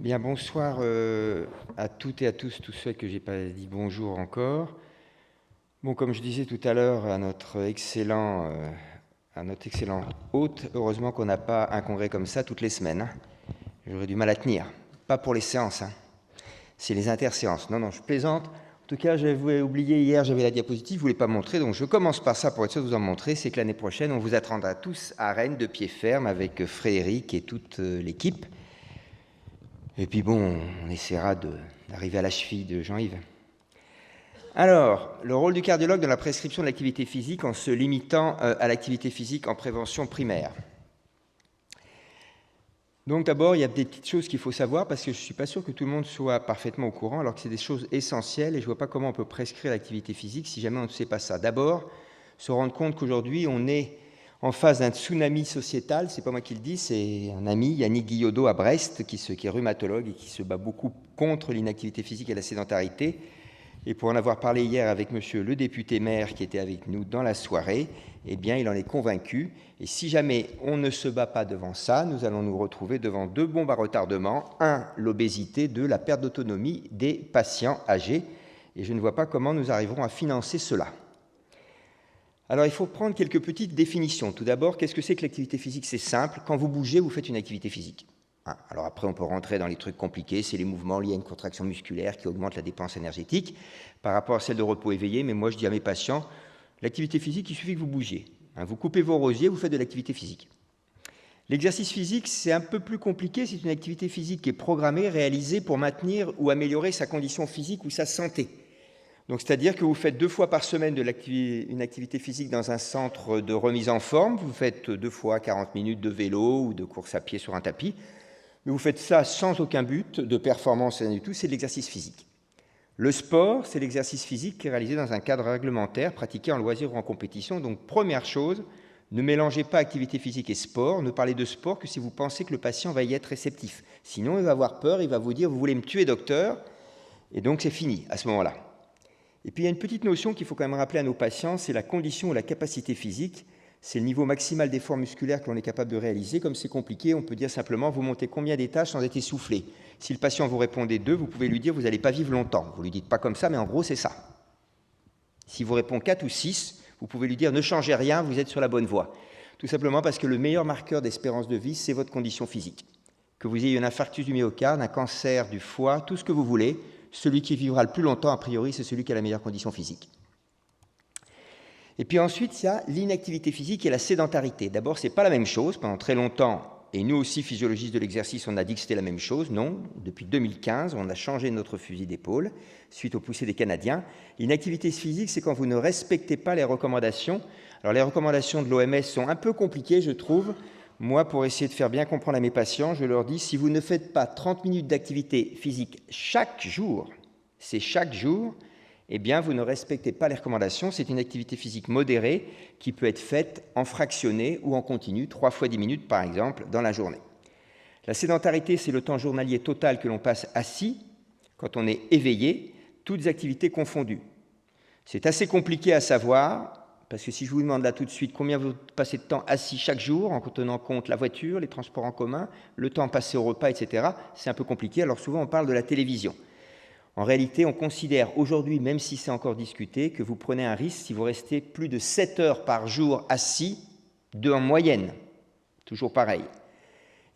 Bien, bonsoir à toutes et à tous ceux que j'ai pas dit bonjour encore. Bon, comme je disais tout à l'heure à notre excellent hôte, heureusement qu'on n'a pas un congrès comme ça toutes les semaines, hein. J'aurais du mal à tenir. Pas pour les séances, hein. C'est les interséances. Non, je plaisante. En tout cas, j'avais oublié hier, j'avais la diapositive, je ne voulais pas montrer, donc je commence par ça pour être sûr de vous en montrer. C'est que l'année prochaine, on vous attendra tous à Rennes de pied ferme avec Frédéric et toute l'équipe. Et puis bon, on essaiera d'arriver à la cheville de Jean-Yves. Alors, le rôle du cardiologue dans la prescription de l'activité physique en se limitant à l'activité physique en prévention primaire. Donc d'abord, il y a des petites choses qu'il faut savoir parce que je ne suis pas sûr que tout le monde soit parfaitement au courant alors que c'est des choses essentielles et je ne vois pas comment on peut prescrire l'activité physique si jamais on ne sait pas ça. D'abord, se rendre compte qu'aujourd'hui, on est en face d'un tsunami sociétal, c'est pas moi qui le dis, c'est un ami, Yannick Guillodeau à Brest, qui est rhumatologue et qui se bat beaucoup contre l'inactivité physique et la sédentarité. Et pour en avoir parlé hier avec monsieur le député maire qui était avec nous dans la soirée, eh bien, il en est convaincu. Et si jamais on ne se bat pas devant ça, nous allons nous retrouver devant deux bombes à retardement. Un, l'obésité, deux, la perte d'autonomie des patients âgés. Et je ne vois pas comment nous arriverons à financer cela. Alors, il faut prendre quelques petites définitions. Tout d'abord, qu'est-ce que c'est que l'activité physique? C'est simple. Quand vous bougez, vous faites une activité physique. Alors après, on peut rentrer dans les trucs compliqués. C'est les mouvements liés à une contraction musculaire qui augmente la dépense énergétique par rapport à celle de repos éveillé. Mais moi, je dis à mes patients, l'activité physique, il suffit que vous bougiez. Vous coupez vos rosiers, vous faites de l'activité physique. L'exercice physique, c'est un peu plus compliqué. C'est une activité physique qui est programmée, réalisée pour maintenir ou améliorer sa condition physique ou sa santé. Donc, c'est-à-dire que vous faites 2 fois par semaine une activité physique dans un centre de remise en forme. Vous faites 2 fois 40 minutes de vélo ou de course à pied sur un tapis. Mais vous faites ça sans aucun but de performance, rien du tout. C'est de l'exercice physique. Le sport, c'est l'exercice physique qui est réalisé dans un cadre réglementaire, pratiqué en loisir ou en compétition. Donc, première chose, ne mélangez pas activité physique et sport. Ne parlez de sport que si vous pensez que le patient va y être réceptif. Sinon, il va avoir peur, il va vous dire « vous voulez me tuer, docteur ?» Et donc, c'est fini à ce moment-là. Et puis, il y a une petite notion qu'il faut quand même rappeler à nos patients, c'est la condition ou la capacité physique. C'est le niveau maximal d'effort musculaire que l'on est capable de réaliser. Comme c'est compliqué, on peut dire simplement, vous montez combien d'étages sans être essoufflé? Si le patient vous répondait 2, vous pouvez lui dire, vous n'allez pas vivre longtemps. Vous ne lui dites pas comme ça, mais en gros, c'est ça. Si vous répond 4 ou 6, vous pouvez lui dire, ne changez rien, vous êtes sur la bonne voie. Tout simplement parce que le meilleur marqueur d'espérance de vie, c'est votre condition physique. Que vous ayez un infarctus du myocarde, un cancer du foie, tout ce que vous voulez, celui qui vivra le plus longtemps, a priori, c'est celui qui a la meilleure condition physique. Et puis ensuite, il y a l'inactivité physique et la sédentarité. D'abord, ce n'est pas la même chose. Pendant très longtemps, et nous aussi, physiologistes de l'exercice, on a dit que c'était la même chose. Non, depuis 2015, on a changé notre fusil d'épaule suite aux poussées des Canadiens. L'inactivité physique, c'est quand vous ne respectez pas les recommandations. Alors, les recommandations de l'OMS sont un peu compliquées, je trouve. Moi, pour essayer de faire bien comprendre à mes patients, je leur dis, si vous ne faites pas 30 minutes d'activité physique chaque jour, c'est chaque jour, eh bien, vous ne respectez pas les recommandations. C'est une activité physique modérée qui peut être faite en fractionné ou en continu, 3 fois 10 minutes, par exemple, dans la journée. La sédentarité, c'est le temps journalier total que l'on passe assis quand on est éveillé, toutes activités confondues. C'est assez compliqué à savoir, parce que si je vous demande là tout de suite combien vous passez de temps assis chaque jour, en tenant compte la voiture, les transports en commun, le temps passé au repas, etc., c'est un peu compliqué. Alors souvent, on parle de la télévision. En réalité, on considère aujourd'hui, même si c'est encore discuté, que vous prenez un risque si vous restez plus de 7 heures par jour assis, en moyenne. Toujours pareil.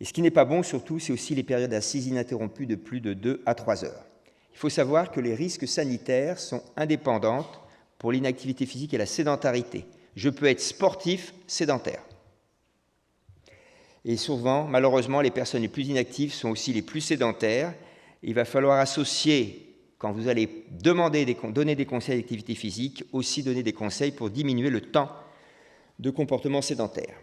Et ce qui n'est pas bon, surtout, c'est aussi les périodes assises ininterrompues de plus de 2 à 3 heures. Il faut savoir que les risques sanitaires sont indépendants pour l'inactivité physique et la sédentarité. Je peux être sportif, sédentaire. Et souvent, malheureusement, les personnes les plus inactives sont aussi les plus sédentaires. Il va falloir associer, quand vous allez donner des conseils d'activité physique, aussi donner des conseils pour diminuer le temps de comportement sédentaire.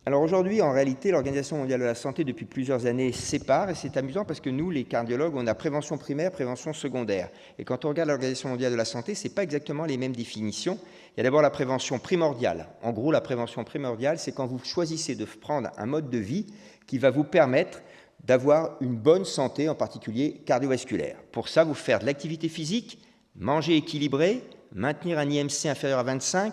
Alors aujourd'hui, en réalité, l'Organisation mondiale de la santé, depuis plusieurs années, sépare, et c'est amusant parce que nous, les cardiologues, on a prévention primaire, prévention secondaire. Et quand on regarde l'Organisation mondiale de la santé, ce n'est pas exactement les mêmes définitions. Il y a d'abord la prévention primordiale. En gros, la prévention primordiale, c'est quand vous choisissez de prendre un mode de vie qui va vous permettre d'avoir une bonne santé, en particulier cardiovasculaire. Pour ça, vous faire de l'activité physique, manger équilibré, maintenir un IMC inférieur à 25,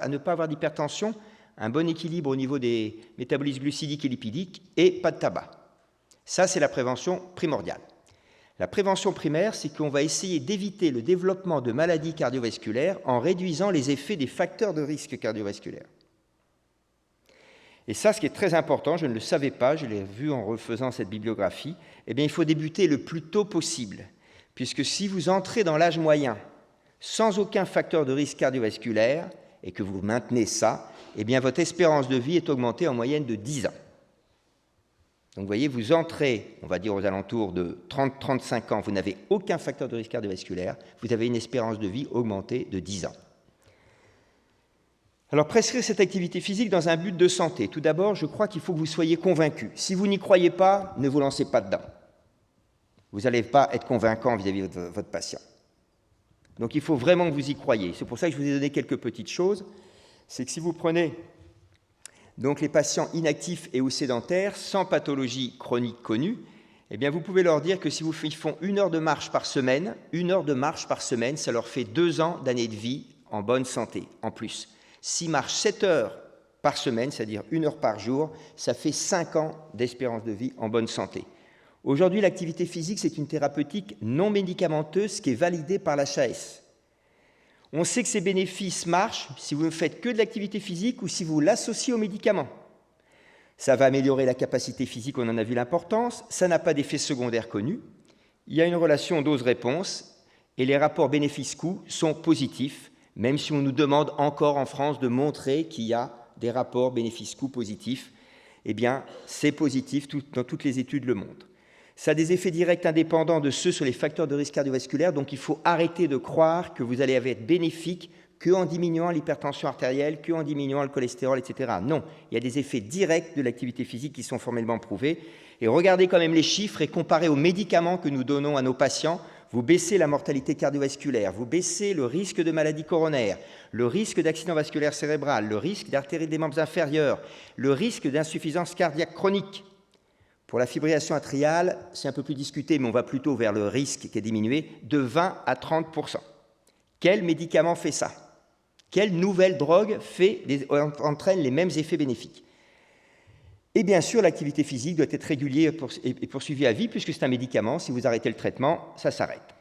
ne pas avoir d'hypertension, un bon équilibre au niveau des métabolismes glucidiques et lipidiques et pas de tabac. Ça, c'est la prévention primordiale. La prévention primaire, c'est qu'on va essayer d'éviter le développement de maladies cardiovasculaires en réduisant les effets des facteurs de risque cardiovasculaire. Et ça, ce qui est très important, je ne le savais pas, je l'ai vu en refaisant cette bibliographie, eh bien, il faut débuter le plus tôt possible, puisque si vous entrez dans l'âge moyen sans aucun facteur de risque cardiovasculaire et que vous maintenez ça, eh bien, votre espérance de vie est augmentée en moyenne de 10 ans. Donc, vous voyez, vous entrez, on va dire aux alentours de 30-35 ans, vous n'avez aucun facteur de risque cardiovasculaire, vous avez une espérance de vie augmentée de 10 ans. Alors, prescrire cette activité physique dans un but de santé. Tout d'abord, je crois qu'il faut que vous soyez convaincu. Si vous n'y croyez pas, ne vous lancez pas dedans. Vous n'allez pas être convaincant vis-à-vis de votre patient. Donc, il faut vraiment que vous y croyiez. C'est pour ça que je vous ai donné quelques petites choses. C'est que si vous prenez donc les patients inactifs et ou sédentaires, sans pathologie chronique connue, eh bien, vous pouvez leur dire que si ils font 1 heure de marche par semaine, ça leur fait 2 ans d'années de vie en bonne santé, en plus. S'ils marchent 7 heures par semaine, c'est-à-dire 1 heure par jour, ça fait 5 ans d'espérance de vie en bonne santé. Aujourd'hui, l'activité physique, c'est une thérapeutique non médicamenteuse qui est validée par l'HAS. On sait que ces bénéfices marchent si vous ne faites que de l'activité physique ou si vous l'associez aux médicaments. Ça va améliorer la capacité physique, on en a vu l'importance, ça n'a pas d'effet secondaire connu, il y a une relation dose-réponse et les rapports bénéfices-coûts sont positifs, même si on nous demande encore en France de montrer qu'il y a des rapports bénéfices-coûts positifs, eh bien c'est positif, dans toutes les études le montrent. Ça a des effets directs indépendants de ceux sur les facteurs de risque cardiovasculaire, donc il faut arrêter de croire que vous allez être bénéfique qu'en diminuant l'hypertension artérielle, qu'en diminuant le cholestérol, etc. Non, il y a des effets directs de l'activité physique qui sont formellement prouvés. Et regardez quand même les chiffres et comparez aux médicaments que nous donnons à nos patients. Vous baissez la mortalité cardiovasculaire, vous baissez le risque de maladie coronaire, le risque d'accident vasculaire cérébral, le risque d'artérite des membres inférieurs, le risque d'insuffisance cardiaque chronique. Pour la fibrillation atriale, c'est un peu plus discuté, mais on va plutôt vers le risque qui est diminué de 20 à 30%. Quel médicament fait ça? Quelle nouvelle drogue entraîne les mêmes effets bénéfiques? Et bien sûr, l'activité physique doit être régulière et poursuivie à vie, puisque c'est un médicament. Si vous arrêtez le traitement, ça s'arrête.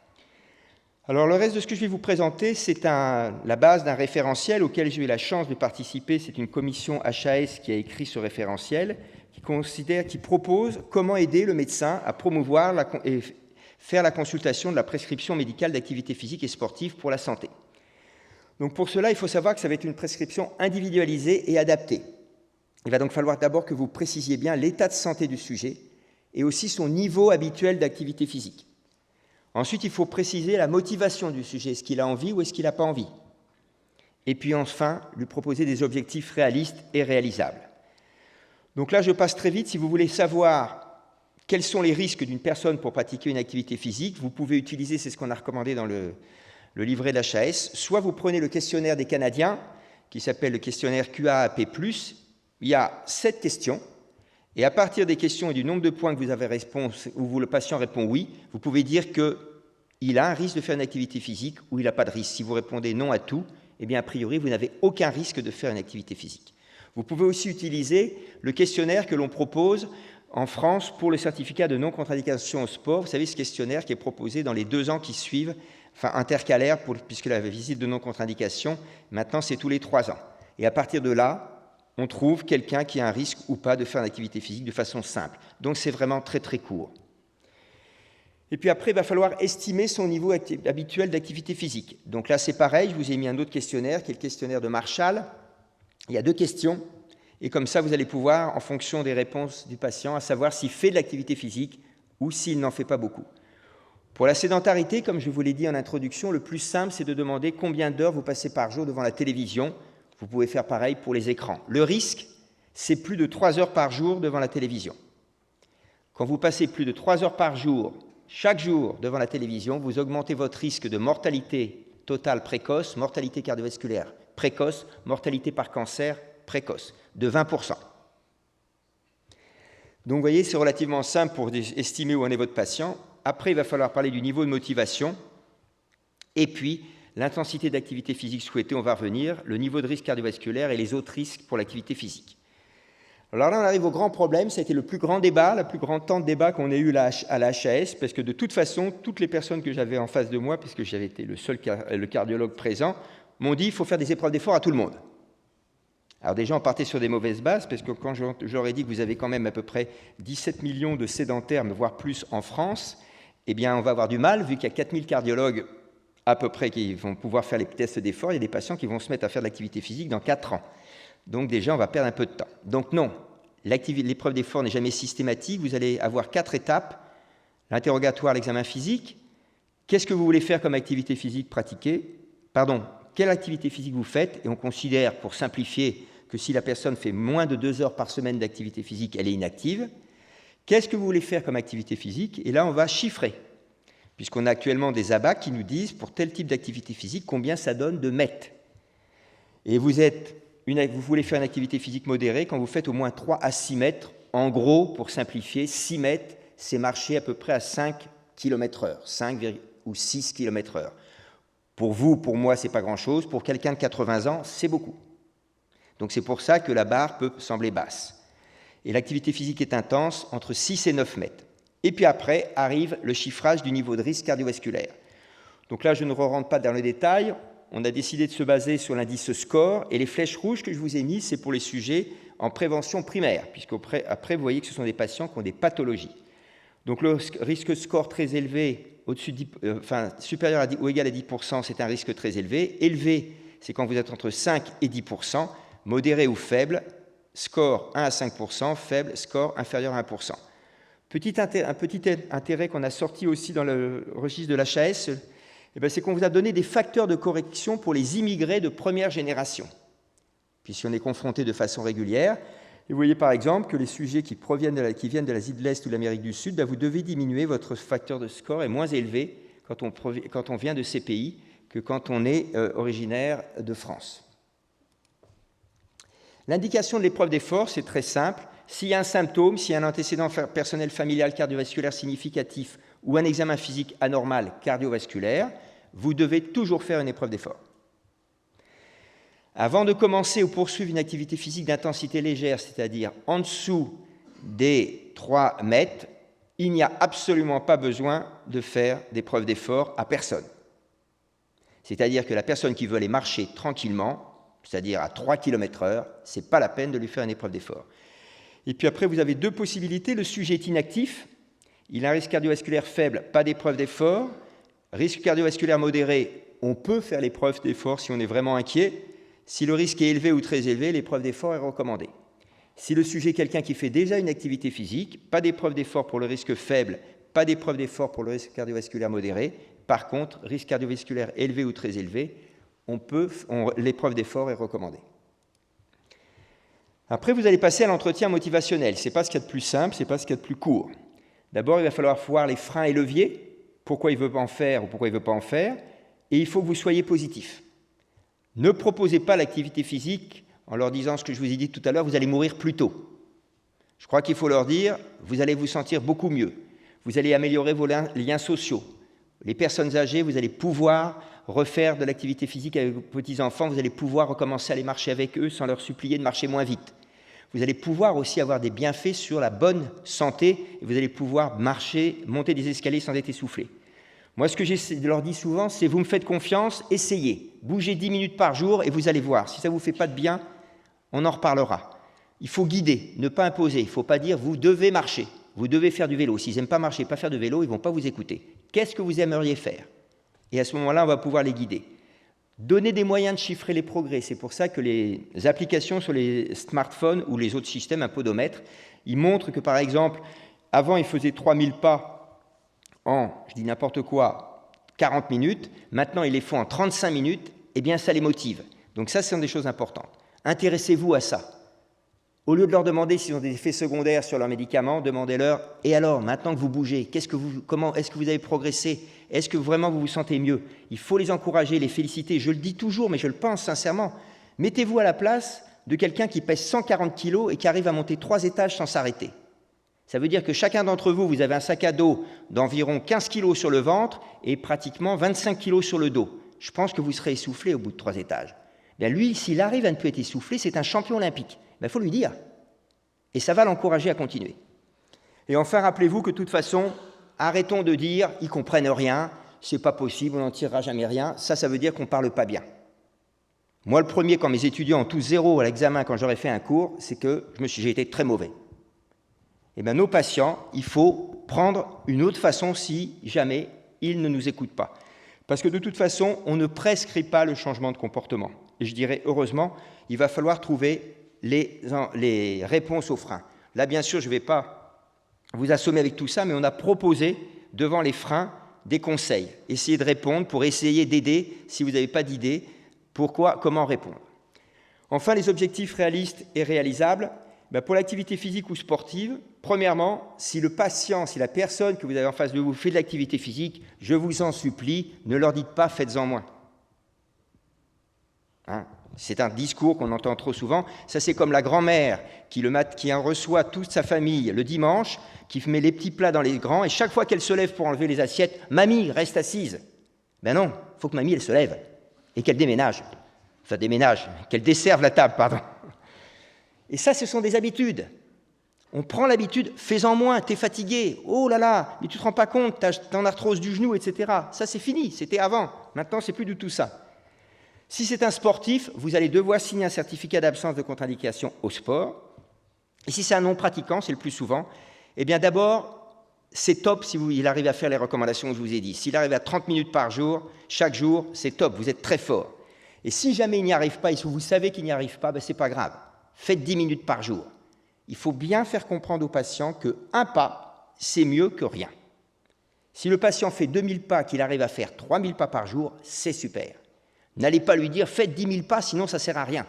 Alors, le reste de ce que je vais vous présenter, c'est la base d'un référentiel auquel j'ai eu la chance de participer. C'est une commission HAS qui a écrit ce référentiel, qui propose comment aider le médecin à promouvoir et faire la consultation de la prescription médicale d'activité physique et sportive pour la santé. Donc pour cela, il faut savoir que ça va être une prescription individualisée et adaptée. Il va donc falloir d'abord que vous précisiez bien l'état de santé du sujet et aussi son niveau habituel d'activité physique. Ensuite, il faut préciser la motivation du sujet, est-ce qu'il a envie ou est-ce qu'il n'a pas envie. Et puis enfin, lui proposer des objectifs réalistes et réalisables. Donc là, je passe très vite. Si vous voulez savoir quels sont les risques d'une personne pour pratiquer une activité physique, vous pouvez utiliser, c'est ce qu'on a recommandé dans le livret de l'HAS, soit vous prenez le questionnaire des Canadiens, qui s'appelle le questionnaire QAAP+, il y a 7 questions, et à partir des questions et du nombre de points que vous avez réponse, où le patient répond oui, vous pouvez dire qu'il a un risque de faire une activité physique ou il n'a pas de risque. Si vous répondez non à tout, eh bien a priori, vous n'avez aucun risque de faire une activité physique. Vous pouvez aussi utiliser le questionnaire que l'on propose en France pour le certificat de non-contre-indication au sport. Vous savez, ce questionnaire qui est proposé dans les 2 ans qui suivent, enfin intercalaire, puisque la visite de non-contre-indication, maintenant c'est tous les 3 ans. Et à partir de là, on trouve quelqu'un qui a un risque ou pas de faire une activité physique de façon simple. Donc c'est vraiment très très court. Et puis après, il va falloir estimer son niveau habituel d'activité physique. Donc là c'est pareil, je vous ai mis un autre questionnaire qui est le questionnaire de Marshall. Il y a 2 questions, et comme ça, vous allez pouvoir, en fonction des réponses du patient, à savoir s'il fait de l'activité physique ou s'il n'en fait pas beaucoup. Pour la sédentarité, comme je vous l'ai dit en introduction, le plus simple, c'est de demander combien d'heures vous passez par jour devant la télévision. Vous pouvez faire pareil pour les écrans. Le risque, c'est plus de 3 heures par jour devant la télévision. Quand vous passez plus de 3 heures par jour, chaque jour, devant la télévision, vous augmentez votre risque de mortalité totale précoce, mortalité cardiovasculaire précoce, mortalité par cancer précoce, de 20%. Donc, vous voyez, c'est relativement simple pour estimer où en est votre patient. Après, il va falloir parler du niveau de motivation. Et puis, l'intensité d'activité physique souhaitée, on va revenir, le niveau de risque cardiovasculaire et les autres risques pour l'activité physique. Alors là, on arrive au grand problème. Ça a été le plus grand débat, le plus grand temps de débat qu'on ait eu à la HAS, parce que de toute façon, toutes les personnes que j'avais en face de moi, puisque j'avais été le cardiologue présent, m'ont dit qu'il faut faire des épreuves d'effort à tout le monde. Alors déjà, on partait sur des mauvaises bases, parce que quand j'aurais dit que vous avez quand même à peu près 17 millions de sédentaires, voire plus en France, eh bien, on va avoir du mal, vu qu'il y a 4000 cardiologues à peu près qui vont pouvoir faire les tests d'effort. Il y a des patients qui vont se mettre à faire de l'activité physique dans 4 ans. Donc déjà, on va perdre un peu de temps. Donc non, l'épreuve d'effort n'est jamais systématique. Vous allez avoir 4 étapes. L'interrogatoire, l'examen physique. Qu'est-ce que vous voulez faire comme activité physique pratiquée ? Quelle activité physique vous faites ? Et on considère, pour simplifier, que si la personne fait moins de 2 heures par semaine d'activité physique, elle est inactive. Qu'est-ce que vous voulez faire comme activité physique ? Et là, on va chiffrer, puisqu'on a actuellement des ABAC qui nous disent, pour tel type d'activité physique, combien ça donne de mètres. Et vous voulez faire une activité physique modérée quand vous faites au moins 3 à 6 mètres. En gros, pour simplifier, 6 mètres, c'est marcher à peu près à 5 km/h, 5 ou 6 km/h. Pour vous, pour moi, ce n'est pas grand-chose. Pour quelqu'un de 80 ans, c'est beaucoup. Donc c'est pour ça que la barre peut sembler basse. Et l'activité physique est intense, entre 6 et 9 mètres. Et puis après arrive le chiffrage du niveau de risque cardiovasculaire. Donc là, je ne rentre pas dans le détail. On a décidé de se baser sur l'indice SCORE, et les flèches rouges que je vous ai mises, c'est pour les sujets en prévention primaire, puisqu'après, vous voyez que ce sont des patients qui ont des pathologies. Donc le risque SCORE très élevé, supérieur ou égal à 10%, c'est un risque très élevé. Élevé, c'est quand vous êtes entre 5 et 10%. Modéré ou faible, SCORE 1 à 5%, faible, SCORE inférieur à 1%. Un petit intérêt qu'on a sorti aussi dans le registre de l'HAS, c'est qu'on vous a donné des facteurs de correction pour les immigrés de première génération, puisqu'on est confronté de façon régulière. Et vous voyez par exemple que les sujets qui viennent de l'Asie de l'Est ou de l'Amérique du Sud, vous devez diminuer, votre facteur de score est moins élevé quand on vient de ces pays que quand on est originaire de France. L'indication de l'épreuve d'effort, c'est très simple. S'il y a un symptôme, s'il y a un antécédent personnel familial cardiovasculaire significatif ou un examen physique anormal cardiovasculaire, vous devez toujours faire une épreuve d'effort. Avant de commencer ou poursuivre une activité physique d'intensité légère, c'est-à-dire en dessous des 3 mètres, il n'y a absolument pas besoin de faire d'épreuve d'effort à personne. C'est-à-dire que la personne qui veut aller marcher tranquillement, c'est-à-dire à 3 km/h, ce n'est pas la peine de lui faire une épreuve d'effort. Et puis après, vous avez 2 possibilités. Le sujet est inactif, il a un risque cardiovasculaire faible, pas d'épreuve d'effort. Risque cardiovasculaire modéré, on peut faire l'épreuve d'effort si on est vraiment inquiet. Si le risque est élevé ou très élevé, l'épreuve d'effort est recommandée. Si le sujet est quelqu'un qui fait déjà une activité physique, pas d'épreuve d'effort pour le risque faible, pas d'épreuve d'effort pour le risque cardiovasculaire modéré. Par contre, risque cardiovasculaire élevé ou très élevé, l'épreuve d'effort est recommandée. Après, vous allez passer à l'entretien motivationnel. Ce n'est pas ce qu'il y a de plus simple, ce n'est pas ce qu'il y a de plus court. D'abord, il va falloir voir les freins et leviers, pourquoi il ne veut pas en faire ou pourquoi il ne veut pas en faire, et il faut que vous soyez positif. Ne proposez pas l'activité physique en leur disant ce que je vous ai dit tout à l'heure, vous allez mourir plus tôt. Je crois qu'il faut leur dire, vous allez vous sentir beaucoup mieux, vous allez améliorer vos liens sociaux. Les personnes âgées, vous allez pouvoir refaire de l'activité physique avec vos petits-enfants, vous allez pouvoir recommencer à aller marcher avec eux sans leur supplier de marcher moins vite. Vous allez pouvoir aussi avoir des bienfaits sur la bonne santé et vous allez pouvoir monter des escaliers sans être essoufflé. Moi, ce que je leur dis souvent, c'est vous me faites confiance, essayez. Bougez 10 minutes par jour et vous allez voir. Si ça ne vous fait pas de bien, on en reparlera. Il faut guider, ne pas imposer. Il ne faut pas dire vous devez marcher, vous devez faire du vélo. S'ils n'aiment pas marcher, pas faire de vélo, ils ne vont pas vous écouter. Qu'est-ce que vous aimeriez faire ? Et à ce moment-là, on va pouvoir les guider. Donner des moyens de chiffrer les progrès. C'est pour ça que les applications sur les smartphones ou les autres systèmes, un podomètre, ils montrent que, par exemple, avant, ils faisaient 3000 pas en, je dis n'importe quoi, 40 minutes. Maintenant, ils les font en 35 minutes. Eh bien, ça les motive. Donc ça, ce sont des choses importantes. Intéressez-vous à ça. Au lieu de leur demander s'ils ont des effets secondaires sur leurs médicaments, demandez-leur « Et alors, maintenant que vous bougez, comment est-ce que vous avez progressé ? Est-ce que vraiment vous vous sentez mieux ?» Il faut les encourager, les féliciter. Je le dis toujours, mais je le pense sincèrement. Mettez-vous à la place de quelqu'un qui pèse 140 kilos et qui arrive à monter 3 étages sans s'arrêter. Ça veut dire que chacun d'entre vous, vous avez un sac à dos d'environ 15 kilos sur le ventre et pratiquement 25 kilos sur le dos. Je pense que vous serez essoufflé au bout de 3 étages. Bien lui, s'il arrive à ne plus être essoufflé, c'est un champion olympique. Il faut lui dire. Et ça va l'encourager à continuer. Et enfin, rappelez-vous que de toute façon, arrêtons de dire « ils ne comprennent rien, c'est pas possible, on n'en tirera jamais rien ». Ça veut dire qu'on ne parle pas bien. Moi, le premier, quand mes étudiants ont tous 0 à l'examen, quand j'aurais fait un cours, c'est que j'ai été très mauvais. Eh bien, nos patients, il faut prendre une autre façon si jamais ils ne nous écoutent pas. Parce que de toute façon, on ne prescrit pas le changement de comportement. Et je dirais, heureusement, il va falloir trouver les réponses aux freins. Là, bien sûr, je ne vais pas vous assommer avec tout ça, mais on a proposé, devant les freins, des conseils. Essayez de répondre pour essayer d'aider, si vous n'avez pas d'idée, comment répondre. Enfin, les objectifs réalistes et réalisables. Pour l'activité physique ou sportive, premièrement, si le patient, si la personne que vous avez en face de vous fait de l'activité physique, je vous en supplie, ne leur dites pas « faites-en moins ». C'est un discours qu'on entend trop souvent. Ça, c'est comme la grand-mère qui en reçoit toute sa famille le dimanche, qui met les petits plats dans les grands, et chaque fois qu'elle se lève pour enlever les assiettes, « Mamie, reste assise ». Ben non, il faut que mamie, elle se lève et qu'elle déménage. Enfin, qu'elle desserve la table, pardon. Et ça, ce sont des habitudes. On prend l'habitude, fais-en moins, t'es fatigué, oh là là, mais tu te rends pas compte, t'as en arthrose du genou, etc. Ça, c'est fini, c'était avant. Maintenant, c'est plus du tout ça. Si c'est un sportif, vous allez devoir signer un certificat d'absence de contre-indication au sport. Et si c'est un non-pratiquant, c'est le plus souvent, eh bien d'abord, c'est top si il arrive à faire les recommandations que je vous ai dit. S'il arrive à 30 minutes par jour, chaque jour, c'est top, vous êtes très fort. Et si jamais il n'y arrive pas, et si vous savez qu'il n'y arrive pas, c'est pas grave. Faites 10 minutes par jour. Il faut bien faire comprendre aux patients qu'un pas, c'est mieux que rien. Si le patient fait 2000 pas, qu'il arrive à faire 3000 pas par jour, c'est super. N'allez pas lui dire « faites 10 000 pas, sinon ça ne sert à rien ».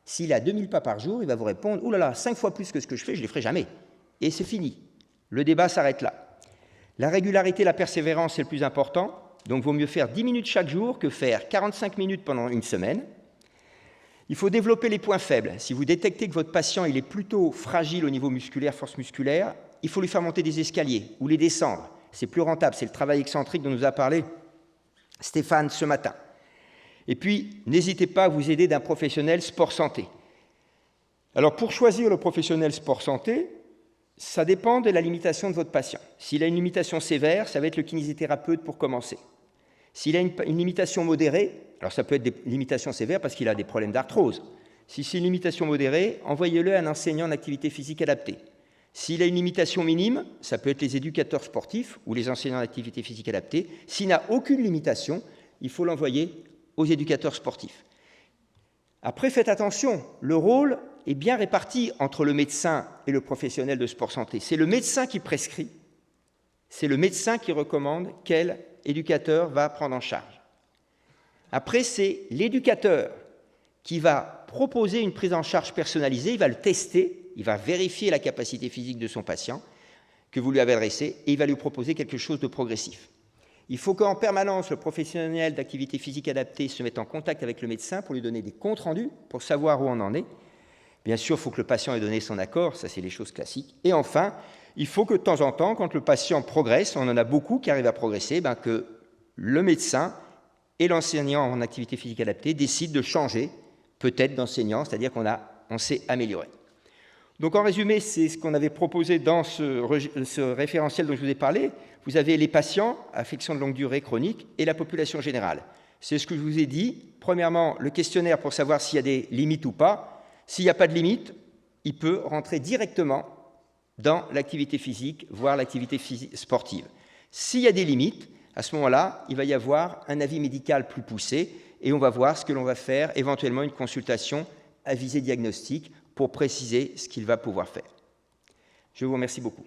S'il a 2000 pas par jour, il va vous répondre « oh là là, 5 fois plus que ce que je fais, je ne les ferai jamais ». Et c'est fini. Le débat s'arrête là. La régularité, la persévérance, c'est le plus important. Donc, il vaut mieux faire 10 minutes chaque jour que faire 45 minutes pendant une semaine. Il faut développer les points faibles. Si vous détectez que votre patient il est plutôt fragile au niveau musculaire, force musculaire, il faut lui faire monter des escaliers ou les descendre. C'est plus rentable. C'est le travail excentrique dont nous a parlé Stéphane ce matin. Et puis, n'hésitez pas à vous aider d'un professionnel sport-santé. Alors, pour choisir le professionnel sport-santé, ça dépend de la limitation de votre patient. S'il a une limitation sévère, ça va être le kinésithérapeute pour commencer. S'il a une limitation modérée, alors ça peut être des limitations sévères parce qu'il a des problèmes d'arthrose. Si c'est une limitation modérée, envoyez-le à un enseignant d'activité physique adaptée. S'il a une limitation minime, ça peut être les éducateurs sportifs ou les enseignants d'activité physique adaptée. S'il n'a aucune limitation, il faut l'envoyer aux éducateurs sportifs. Après, faites attention, le rôle est bien réparti entre le médecin et le professionnel de sport-santé. C'est le médecin qui prescrit, c'est le médecin qui recommande quel éducateur va prendre en charge. Après, c'est l'éducateur qui va proposer une prise en charge personnalisée, il va le tester, il va vérifier la capacité physique de son patient que vous lui avez adressé et il va lui proposer quelque chose de progressif. Il faut qu'en permanence, le professionnel d'activité physique adaptée se mette en contact avec le médecin pour lui donner des comptes rendus, pour savoir où on en est. Bien sûr, il faut que le patient ait donné son accord, ça c'est les choses classiques. Et enfin, il faut que de temps en temps, quand le patient progresse, on en a beaucoup qui arrivent à progresser, que le médecin et l'enseignant en activité physique adaptée décident de changer peut-être d'enseignant, c'est-à-dire qu'on s'est amélioré. Donc en résumé, c'est ce qu'on avait proposé dans ce référentiel dont je vous ai parlé. Vous avez les patients, affections de longue durée chronique, et la population générale. C'est ce que je vous ai dit. Premièrement, le questionnaire pour savoir s'il y a des limites ou pas. S'il n'y a pas de limite, il peut rentrer directement dans l'activité physique, voire l'activité sportive. S'il y a des limites, à ce moment-là, il va y avoir un avis médical plus poussé et on va voir ce que l'on va faire, éventuellement une consultation à visée diagnostique pour préciser ce qu'il va pouvoir faire. Je vous remercie beaucoup.